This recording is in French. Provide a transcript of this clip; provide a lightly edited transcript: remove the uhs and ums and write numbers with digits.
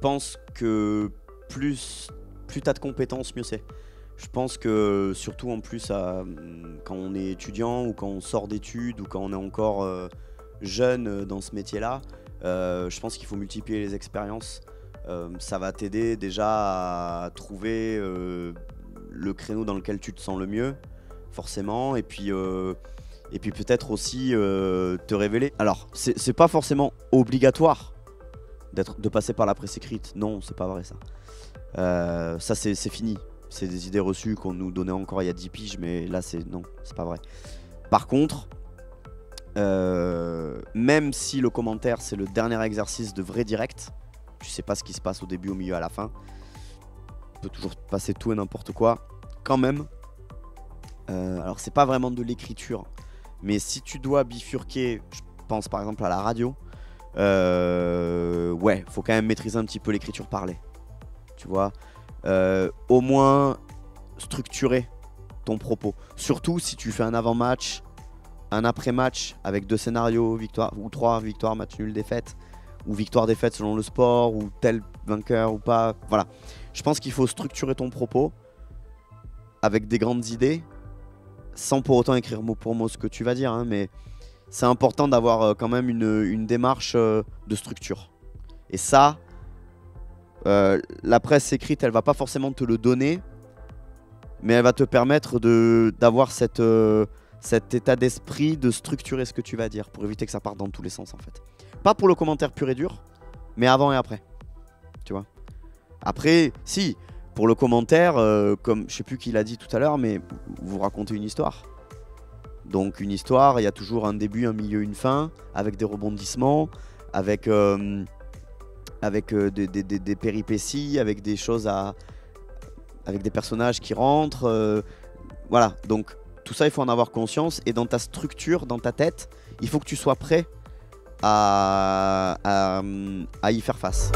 pense que plus t'as de compétences, mieux c'est. Je pense que surtout en plus quand on est étudiant ou quand on sort d'études ou quand on est encore jeune dans ce métier-là, je pense qu'il faut multiplier les expériences. Ça va t'aider déjà à trouver le créneau dans lequel tu te sens le mieux, forcément, et puis peut-être aussi te révéler. Alors, c'est pas forcément obligatoire de passer par la presse écrite. Non, c'est pas vrai ça. Ça c'est fini. C'est des idées reçues qu'on nous donnait encore il y a 10 piges, mais là non, c'est pas vrai. Par contre, même si le commentaire c'est le dernier exercice de vrai direct, tu sais pas ce qui se passe au début, au milieu, à la fin, tu peux toujours passer tout et n'importe quoi, quand même. Alors c'est pas vraiment de l'écriture, mais si tu dois bifurquer, je pense par exemple à la radio, ouais, faut quand même maîtriser un petit peu l'écriture parlée, tu vois. Au moins structurer ton propos, surtout si tu fais un avant-match, un après-match avec 2 scénarios, victoire ou 3, victoire, match nul, défaite, ou victoire-défaite selon le sport, ou tel vainqueur ou pas. Voilà, je pense qu'il faut structurer ton propos avec des grandes idées, sans pour autant écrire mot pour mot ce que tu vas dire, hein, mais c'est important d'avoir quand même une démarche de structure. Et ça, la presse écrite, elle va pas forcément te le donner, mais elle va te permettre d'avoir cet état d'esprit de structurer ce que tu vas dire pour éviter que ça parte dans tous les sens en fait. Pas pour le commentaire pur et dur, mais avant et après. Tu vois. Après, si, pour le commentaire, comme je sais plus qui l'a dit tout à l'heure, mais vous racontez une histoire. Donc une histoire, il y a toujours un début, un milieu, une fin, avec des rebondissements, avec des péripéties, avec des choses avec des personnages qui rentrent. Voilà, donc tout ça, il faut en avoir conscience. Et dans ta structure, dans ta tête, il faut que tu sois prêt à y faire face.